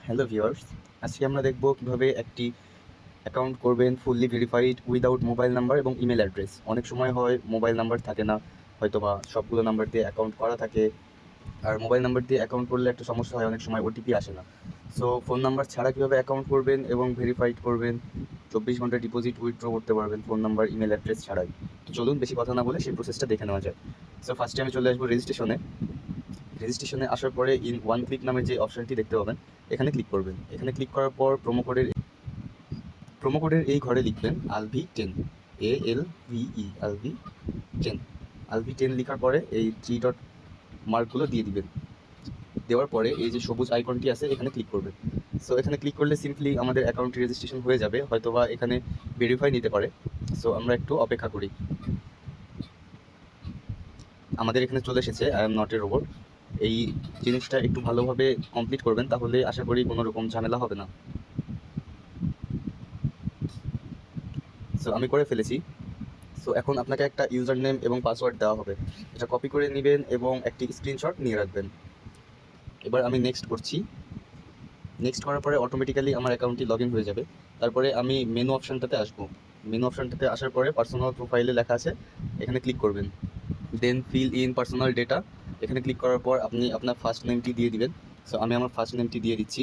Hello viewers, আজকে আমরা দেখব কিভাবে একটি অ্যাকাউন্ট করবেন fully verified without mobile number এবং ইমেল অ্যাড্রেস। অনেক সময় হয় মোবাইল নাম্বার থাকে না, হয়তোবা সবগুলো নাম্বার দিয়ে অ্যাকাউন্ট করা থাকে। আর মোবাইল নাম্বার দিয়ে অ্যাকাউন্ট করলে একটা সমস্যা হয়, অনেক সময় ওটিপি আসে না। সো ফোন নাম্বার ছাড়া কীভাবে অ্যাকাউন্ট করবেন এবং ভেরিফাইড করবেন, 24 ঘন্টা ডিপোজিট উইথড্র করতে পারবেন ফোন নাম্বার ইমেল অ্যাড্রেস ছাড়াই। তো চলুন বেশি কথা না বলে সেই প্রসেসটা দেখে নেওয়া যায়। সো ফার্স্টে আমি চলে আসবো রেজিস্ট্রেশনে আসার পরে ইন ওয়ান ক্লিক নামের যে অপশানটি দেখতে পাবেন, এখানে ক্লিক করবেন। এখানে ক্লিক করার পর প্রোমো কোডের এই ঘরে লিখবেন ALVI10, ALVE ALVI10। ALVI10 লেখার পরে এই 3 ডট মার্কগুলো দিয়ে দিবেন। দেওয়ার পরে এই যে সবুজ আইকনটি আছে এখানে ক্লিক করবেন। সো এখানে ক্লিক করলে সিম্পলি আমাদের অ্যাকাউন্টটি রেজিস্ট্রেশন হয়ে যাবে, হয়তোবা এখানে ভেরিফাই নিতে পারে। সো আমরা একটু অপেক্ষা করি। আমাদের এখানে চলে এসেছে I am not a robot. এই জিনিসটা একটু ভালোভাবে কমপ্লিট করবেন, তাহলে আশা করি কোনো রকম ঝামেলা হবে না। সো আমি করে ফেলেছি। সো এখন আপনাকে একটা ইউজার নেম এবং পাসওয়ার্ড দেওয়া হবে, এটা কপি করে নেবেন এবং একটি স্ক্রিনশট নিয়ে রাখবেন। এবার আমি নেক্সট করছি। নেক্সট করার পরে অটোমেটিক্যালি আমার অ্যাকাউন্টটি লগ ইন হয়ে যাবে। তারপরে আমি মেনু অপশানটাতে আসবো। মেনু অপশানটাতে আসার পরে পার্সোনাল প্রোফাইলে লেখা আছে, এখানে ক্লিক করবেন। দেন ফিল ইন পার্সোনাল ডেটা, এখানে ক্লিক করার পর আপনি আপনার ফার্স্ট নেমটি দিয়ে দিবেন। সো আমি আমার ফার্স্ট নেমটি দিয়ে দিচ্ছি।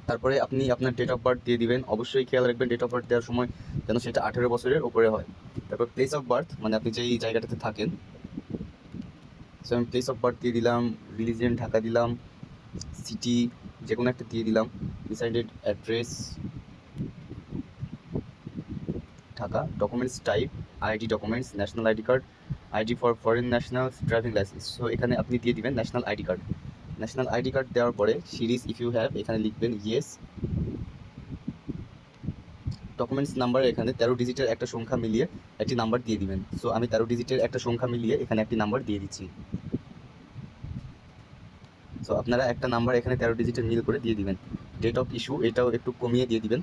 তারপরে আপনি আপনার ডেট অফ বার্থ দিয়ে দিবেন। অবশ্যই খেয়াল রাখবেন ডেট অফ বার্থ দেওয়ার সময় যেন সেটা 18 বছরের উপরে হয়। তারপর প্লেস অফ বার্থ, মানে আপনি যেই জায়গাটাতে থাকেন। সো আমি প্লেস অফ বার্থ দিয়ে দিলাম, রিলিজিয়ন ঢাকা দিলাম, সিটি যে কোনো একটা দিয়ে দিলাম, resided address Dhaka, documents type ID documents, national ID card, ID for foreign nationals, driving licence. So এখানে আপনি দিয়ে দিবেন national ID card. National ID card দেওয়ার পরে সিরিজ ইফ ইউ হ্যাভ, এখানে লিখবেন ইয়েস। ডকুমেন্টস নাম্বার, এখানে 13 ডিজিটের একটা সংখ্যা মিলিয়ে একটি নাম্বার দিয়ে দিবেন। সো আমি 13 ডিজিটের একটা সংখ্যা মিলিয়ে এখানে একটি নাম্বার দিয়ে দিচ্ছি। সো আপনারা একটা নাম্বার এখানে 13 ডিজিটের মিল করে দিয়ে দিবেন। ডেট অফ ইস্যু এটাও একটু কমিয়ে দিয়ে দিবেন।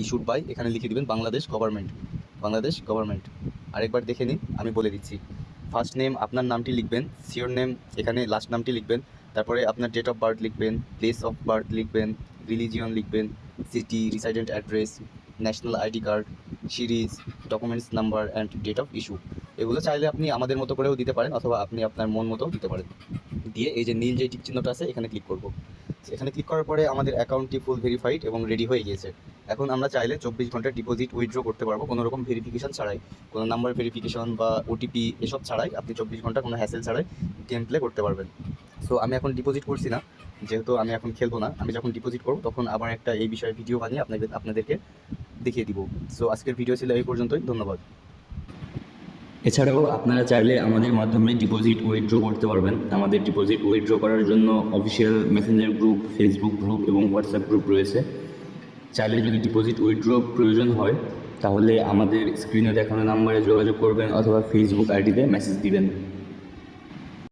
ইস্যুড বাই এখানে লিখে দিবেন বাংলাদেশ গভর্নমেন্ট। আরেকবার দেখে নিন, আমি বলে দিচ্ছি। ফার্স্ট নেম আপনার নামটি লিখবেন, সিওর নেম এখানে লাস্ট নামটি লিখবেন, তারপরে আপনার ডেট অফ বার্থ লিখবেন, প্লেস অফ বার্থ লিখবেন, রিলিজিয়ন লিখবেন, city, resident address, national ID card, series, documents number and date of issue. এগুলো চাইলে আপনি আমাদের মতো করেও দিতে পারেন, অথবা আপনি আপনার মন মতো দিতে পারেন। দিয়ে এই যে নীল যে টিক চিহ্নটা আছে এখানে ক্লিক করব। এখানে ক্লিক করার পরে আমাদের অ্যাকাউন্টটি ফুল ভেরিফাইড এবং রেডি হয়ে গিয়েছে। এখন আমরা চাইলে 24 ঘন্টা ডিপোজিট উইথড্র করতে পারবো, কোনো রকম ভেরিফিকেশন ছাড়াই, কোনো নাম্বার ভেরিফিকেশন বা ওটিপি এসব ছাড়াই আপনি 24 ঘন্টা কোনো হ্যাসেল ছাড়াই গেম প্লে করতে পারবেন। সো আমি এখন ডিপোজিট করছি না, যেহেতু আমি এখন খেলবো না। আমি যখন ডিপোজিট করবো তখন আবার একটা এই বিষয়ে ভিডিও বানিয়ে আপনাদেরকে দেখিয়ে দিব। সো আজকের ভিডিও ছিল এই পর্যন্তই, ধন্যবাদ। এছাড়াও আপনারা চাইলে আমাদের মাধ্যমে ডিপোজিট উইথড্র করতে পারবেন। আমাদের ডিপোজিট উইথড্র করার জন্য official Messenger group, Facebook group এবং হোয়াটসঅ্যাপ গ্রুপ রয়েছে। চাইলে যদি ডিপোজিট উইথড্র প্রয়োজন হয় তাহলে আমাদের স্ক্রিনে দেখানো নাম্বারে যোগাযোগ করবেন অথবা ফেসবুক আইডিতে মেসেজ দিবেন।